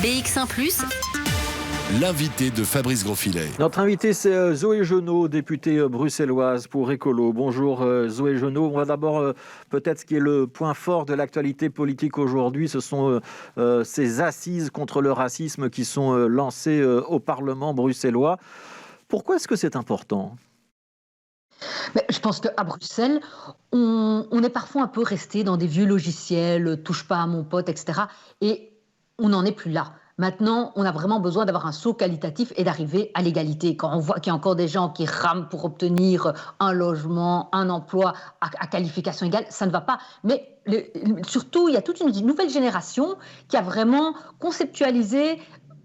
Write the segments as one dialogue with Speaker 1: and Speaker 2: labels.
Speaker 1: BX1 +,
Speaker 2: l'invité de Fabrice Grosfilet.
Speaker 3: Notre invité, c'est Zoé Genot, députée bruxelloise pour Écolo. Bonjour Zoé Genot. On va d'abord peut-être ce qui est le point fort de l'actualité politique aujourd'hui. Ce sont ces assises contre le racisme qui sont lancées au Parlement bruxellois. Pourquoi est-ce que c'est important ?
Speaker 4: Mais je pense qu'à Bruxelles, on est parfois un peu resté dans des vieux logiciels, touche pas à mon pote, etc. Et on n'en est plus là. Maintenant, on a vraiment besoin d'avoir un saut qualitatif et d'arriver à l'égalité. Quand on voit qu'il y a encore des gens qui rament pour obtenir un logement, un emploi à qualification égale, ça ne va pas. Mais surtout, il y a toute une nouvelle génération qui a vraiment conceptualisé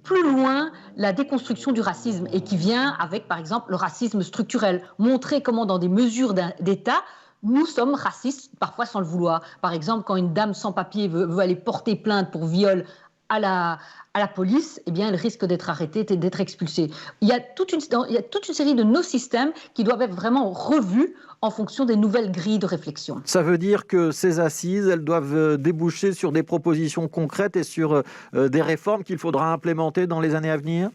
Speaker 4: plus loin la déconstruction du racisme et qui vient avec, par exemple, le racisme structurel. Montrer comment, dans des mesures d'État, nous sommes racistes, parfois sans le vouloir. Par exemple, quand une dame sans papier veut aller porter plainte pour viol à la police, eh bien, elle risque d'être arrêtée et d'être expulsée. Il y a toute une série de nos systèmes qui doivent être vraiment revus en fonction des nouvelles grilles de réflexion.
Speaker 3: Ça veut dire que ces assises, elles doivent déboucher sur des propositions concrètes et sur des réformes qu'il faudra implémenter dans les années à venir ?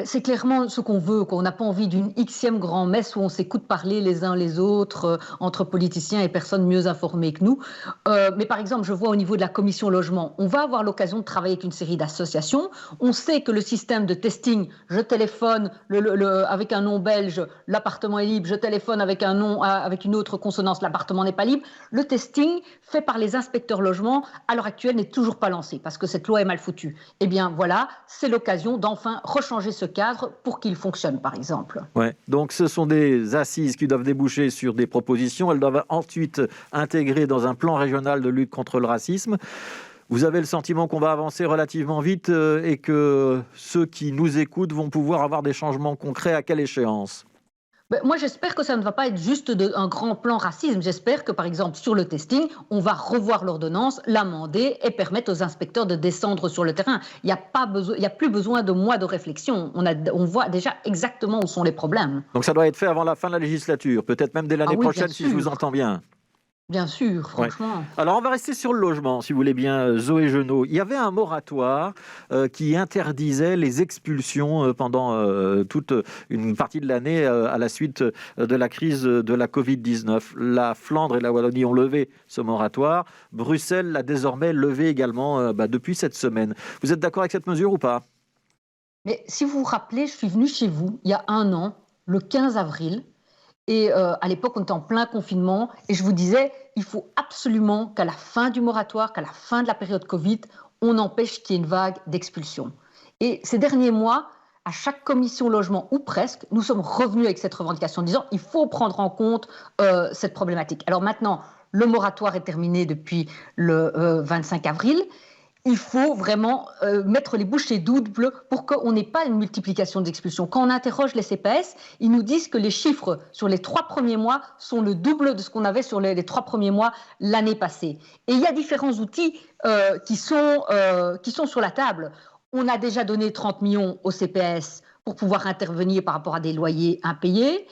Speaker 4: C'est clairement ce qu'on veut, qu'on n'a pas envie d'une xème grand-messe où on s'écoute parler les uns les autres entre politiciens et personnes mieux informées que nous. Mais par exemple, je vois au niveau de la commission logement, on va avoir l'occasion de travailler avec une série d'associations. On sait que le système de testing, je téléphone avec un nom belge, l'appartement est libre, je téléphone avec un nom avec une autre consonance, l'appartement n'est pas libre. Le testing fait par les inspecteurs logement, à l'heure actuelle, n'est toujours pas lancé parce que cette loi est mal foutue. Eh bien voilà, c'est l'occasion d'enfin rechanger ce cadre pour qu'il fonctionne, par exemple.
Speaker 3: Ouais. Donc ce sont des assises qui doivent déboucher sur des propositions. Elles doivent ensuite intégrer dans un plan régional de lutte contre le racisme. Vous avez le sentiment qu'on va avancer relativement vite et que ceux qui nous écoutent vont pouvoir avoir des changements concrets à quelle échéance ?
Speaker 4: Moi, j'espère que ça ne va pas être juste un grand plan racisme. J'espère que, par exemple, sur le testing, on va revoir l'ordonnance, l'amender et permettre aux inspecteurs de descendre sur le terrain. Il n'y a plus besoin de mois de réflexion. On voit déjà exactement où sont les problèmes.
Speaker 3: Donc ça doit être fait avant la fin de la législature, peut-être même dès l'année prochaine, si je vous entends bien.
Speaker 4: Bien sûr, franchement.
Speaker 3: Ouais. Alors, on va rester sur le logement, si vous voulez bien, Zoé Genot. Il y avait un moratoire qui interdisait les expulsions pendant toute une partie de l'année à la suite de la crise de la Covid-19. La Flandre et la Wallonie ont levé ce moratoire. Bruxelles l'a désormais levé également depuis cette semaine. Vous êtes d'accord avec cette mesure ou pas ?
Speaker 4: Mais si vous vous rappelez, je suis venue chez vous il y a un an, le 15 avril. Et à l'époque, on était en plein confinement et je vous disais, il faut absolument qu'à la fin du moratoire, qu'à la fin de la période Covid, on empêche qu'il y ait une vague d'expulsion. Et ces derniers mois, à chaque commission logement ou presque, nous sommes revenus avec cette revendication en disant il faut prendre en compte cette problématique. Alors maintenant, le moratoire est terminé depuis le 25 avril. Il faut vraiment mettre les bouchées doubles pour qu'on n'ait pas une multiplication d'expulsions. Quand on interroge les CPS, ils nous disent que les chiffres sur les 3 premiers mois sont le double de ce qu'on avait sur les 3 premiers mois l'année passée. Et il y a différents outils qui sont sur la table. On a déjà donné 30 millions au CPS pour pouvoir intervenir par rapport à des loyers impayés.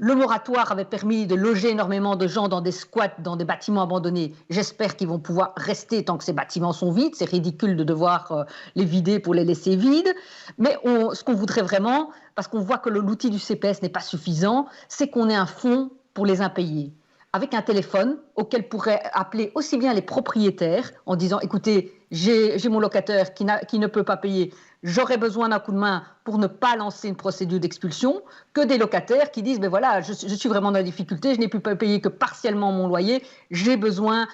Speaker 4: Le moratoire avait permis de loger énormément de gens dans des squats, dans des bâtiments abandonnés. J'espère qu'ils vont pouvoir rester tant que ces bâtiments sont vides. C'est ridicule de devoir les vider pour les laisser vides. Mais ce qu'on voudrait vraiment, parce qu'on voit que l'outil du CPS n'est pas suffisant, c'est qu'on ait un fonds pour les impayés, avec un téléphone auquel pourraient appeler aussi bien les propriétaires en disant « Écoutez, j'ai mon locataire qui ne peut pas payer, j'aurais besoin d'un coup de main pour ne pas lancer une procédure d'expulsion », que des locataires qui disent « Ben voilà, je suis vraiment dans la difficulté, je n'ai pu payer que partiellement mon loyer, j'ai besoin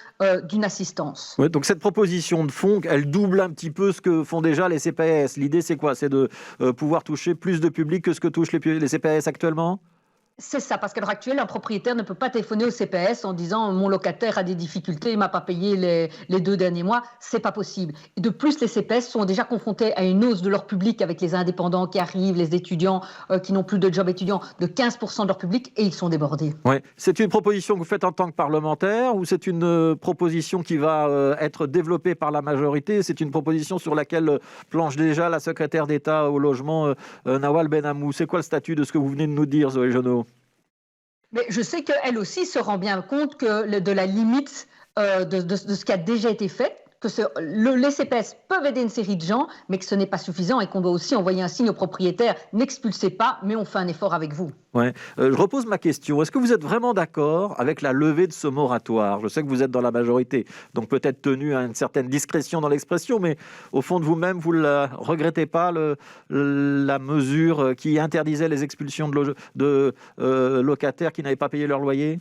Speaker 4: d'une assistance. »
Speaker 3: Ouais, donc cette proposition de fonds, elle double un petit peu ce que font déjà les CPS. L'idée, c'est quoi ? C'est de pouvoir toucher plus de public que ce que touchent les CPS actuellement ?
Speaker 4: C'est ça, parce qu'à l'heure actuelle, un propriétaire ne peut pas téléphoner au CPS en disant « mon locataire a des difficultés, il ne m'a pas payé les 2 derniers mois ». C'est pas possible. Et de plus, les CPS sont déjà confrontés à une hausse de leur public avec les indépendants qui arrivent, les étudiants qui n'ont plus de job étudiant, de 15% de leur public, et ils sont débordés.
Speaker 3: Ouais. C'est une proposition que vous faites en tant que parlementaire ou c'est une proposition qui va être développée par la majorité ? C'est une proposition sur laquelle planche déjà la secrétaire d'État au logement, Nawal Benamou. C'est quoi le statut de ce que vous venez de nous dire, Zoé Genot ?
Speaker 4: Mais je sais qu'elle aussi se rend bien compte de la limite de ce qui a déjà été fait. les CPS peuvent aider une série de gens, mais que ce n'est pas suffisant et qu'on doit aussi envoyer un signe aux propriétaires, n'expulsez pas, mais on fait un effort avec vous.
Speaker 3: Ouais. Je repose ma question. Est-ce que vous êtes vraiment d'accord avec la levée de ce moratoire? Je sais que vous êtes dans la majorité, donc peut-être tenu à une certaine discrétion dans l'expression, mais au fond de vous-même, vous ne la regrettez pas, la mesure qui interdisait les expulsions de locataires qui n'avaient pas payé leur loyer?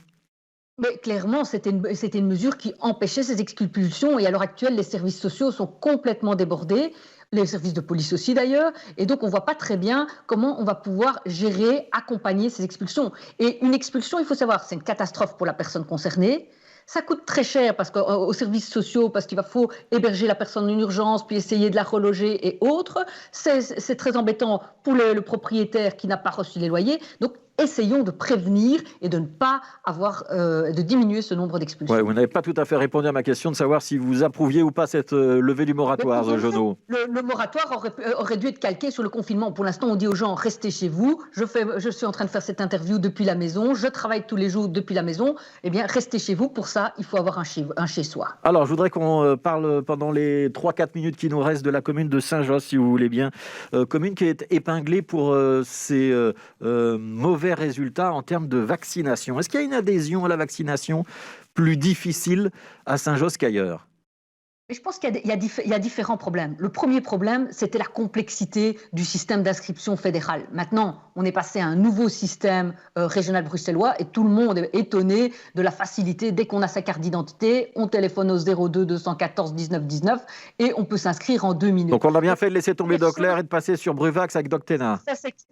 Speaker 4: Mais clairement, c'était une mesure qui empêchait ces expulsions et à l'heure actuelle, les services sociaux sont complètement débordés, les services de police aussi d'ailleurs, et donc on ne voit pas très bien comment on va pouvoir gérer, accompagner ces expulsions. Et une expulsion, il faut savoir, c'est une catastrophe pour la personne concernée. Ça coûte très cher parce aux services sociaux, parce qu'il faut héberger la personne en urgence, puis essayer de la reloger et autres. C'est très embêtant pour le propriétaire qui n'a pas reçu les loyers. Donc, essayons de prévenir et de ne pas de diminuer ce nombre d'expulsions.
Speaker 3: Ouais, vous n'avez pas tout à fait répondu à ma question de savoir si vous approuviez ou pas cette levée du moratoire, Genot.
Speaker 4: Le moratoire aurait dû être calqué sur le confinement. Pour l'instant, on dit aux gens, restez chez vous. Je suis en train de faire cette interview depuis la maison. Je travaille tous les jours depuis la maison. Eh bien, restez chez vous. Pour ça, il faut avoir un chez-soi.
Speaker 3: Alors, je voudrais qu'on parle pendant les 3-4 minutes qui nous restent de la commune de Saint-Josse, si vous voulez bien. Commune qui est épinglée pour ses mauvais résultats en termes de vaccination. Est-ce qu'il y a une adhésion à la vaccination plus difficile à Saint-Josse qu'ailleurs?
Speaker 4: Mais je pense qu'il y a différents problèmes. Le premier problème, c'était la complexité du système d'inscription fédéral. Maintenant, on est passé à un nouveau système régional bruxellois et tout le monde est étonné de la facilité. Dès qu'on a sa carte d'identité, on téléphone au 02 214 19 19 et on peut s'inscrire en 2 minutes.
Speaker 3: Donc on a bien fait de laisser tomber Docler et de passer sur Bruvax avec Doctena.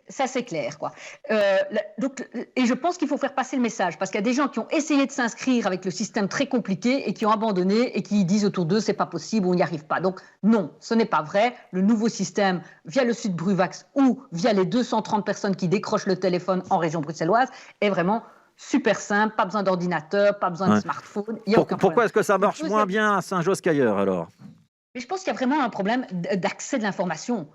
Speaker 4: Ça, c'est clair, quoi. Et je pense qu'il faut faire passer le message parce qu'il y a des gens qui ont essayé de s'inscrire avec le système très compliqué et qui ont abandonné et qui disent autour d'eux, c'est pas possible, on n'y arrive pas. Donc non, ce n'est pas vrai. Le nouveau système, via le site Bruvax ou via les 230 personnes qui décrochent le téléphone en région bruxelloise, est vraiment super simple, pas besoin d'ordinateur, pas besoin de smartphone.
Speaker 3: Pourquoi est-ce que ça marche moins bien à Saint-Josse qu'ailleurs alors?
Speaker 4: Mais je pense qu'il y a vraiment un problème d'accès de l'information.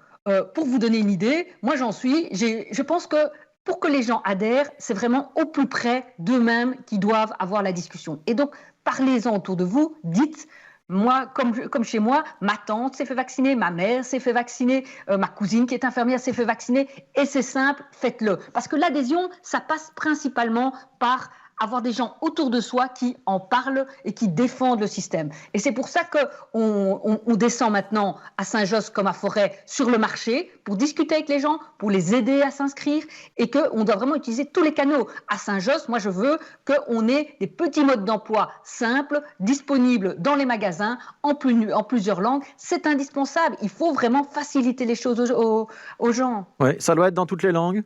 Speaker 4: Pour vous donner une idée, moi je pense que pour que les gens adhèrent, c'est vraiment au plus près d'eux-mêmes qui doivent avoir la discussion. Et donc, parlez-en autour de vous, dites... Moi, comme chez moi, ma tante s'est fait vacciner, ma mère s'est fait vacciner, ma cousine qui est infirmière s'est fait vacciner. Et c'est simple, faites-le. Parce que l'adhésion, ça passe principalement par avoir des gens autour de soi qui en parlent et qui défendent le système. Et c'est pour ça qu'on descend maintenant à Saint-Josse comme à Forêt sur le marché pour discuter avec les gens, pour les aider à s'inscrire et qu'on doit vraiment utiliser tous les canaux. À Saint-Josse, moi je veux qu'on ait des petits modes d'emploi simples, disponibles dans les magasins, en plusieurs langues. C'est indispensable. Il faut vraiment faciliter les choses aux gens.
Speaker 3: Oui, ça doit être dans toutes les langues.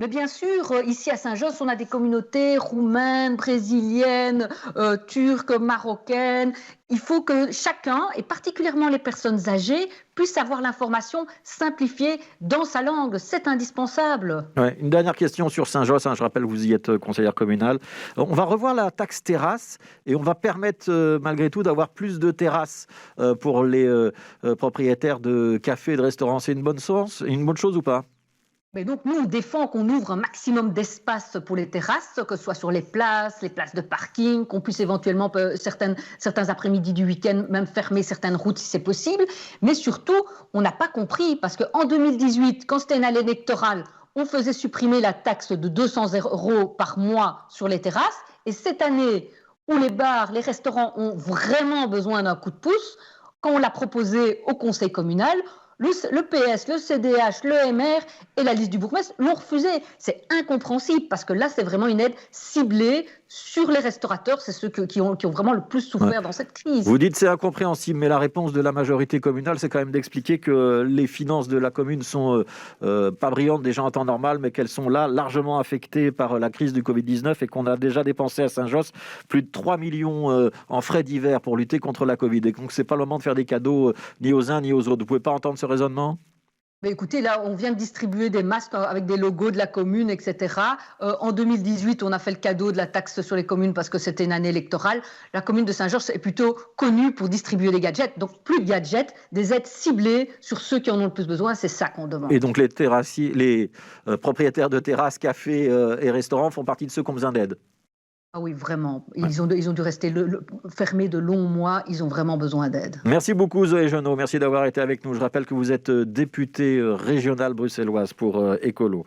Speaker 4: Mais bien sûr, ici à Saint-Josse, on a des communautés roumaines, brésiliennes, turques, marocaines. Il faut que chacun, et particulièrement les personnes âgées, puissent avoir l'information simplifiée dans sa langue. C'est indispensable.
Speaker 3: Ouais, une dernière question sur Saint-Josse. Je rappelle que vous y êtes conseillère communale. On va revoir la taxe terrasse et on va permettre malgré tout d'avoir plus de terrasses pour les propriétaires de cafés et de restaurants. C'est une bonne chose ou pas?
Speaker 4: Mais donc, nous, on défend qu'on ouvre un maximum d'espace pour les terrasses, que ce soit sur les places de parking, qu'on puisse éventuellement, certains après-midi du week-end, même fermer certaines routes si c'est possible. Mais surtout, on n'a pas compris, parce qu'en 2018, quand c'était une année électorale, on faisait supprimer la taxe de 200 € par mois sur les terrasses. Et cette année, où les bars, les restaurants ont vraiment besoin d'un coup de pouce, quand on l'a proposé au conseil communal, le PS, le CDH, le MR et la liste du bourgmestre l'ont refusé. C'est incompréhensible parce que là, c'est vraiment une aide ciblée sur les restaurateurs. C'est ceux qui ont vraiment le plus souffert dans cette crise.
Speaker 3: Vous dites c'est incompréhensible, mais la réponse de la majorité communale, c'est quand même d'expliquer que les finances de la commune sont pas brillantes déjà en temps normal, mais qu'elles sont là largement affectées par la crise du Covid-19 et qu'on a déjà dépensé à Saint-Josse plus de 3 millions en frais divers pour lutter contre la Covid. Et donc, c'est pas le moment de faire des cadeaux ni aux uns ni aux autres. Vous pouvez pas entendre ce raisonnement?
Speaker 4: Mais écoutez, là, on vient de distribuer des masques avec des logos de la commune, etc. En 2018, on a fait le cadeau de la taxe sur les communes parce que c'était une année électorale. La commune de Saint-Georges est plutôt connue pour distribuer des gadgets. Donc, plus de gadgets, des aides ciblées sur ceux qui en ont le plus besoin. C'est ça qu'on demande.
Speaker 3: Et donc, les propriétaires de terrasses, cafés et restaurants font partie de ceux qui ont besoin d'aide?
Speaker 4: Ah oui, vraiment. Ils ont dû rester fermés de longs mois. Ils ont vraiment besoin d'aide.
Speaker 3: Merci beaucoup Zoé Genot, merci d'avoir été avec nous. Je rappelle que vous êtes députée régionale bruxelloise pour Écolo.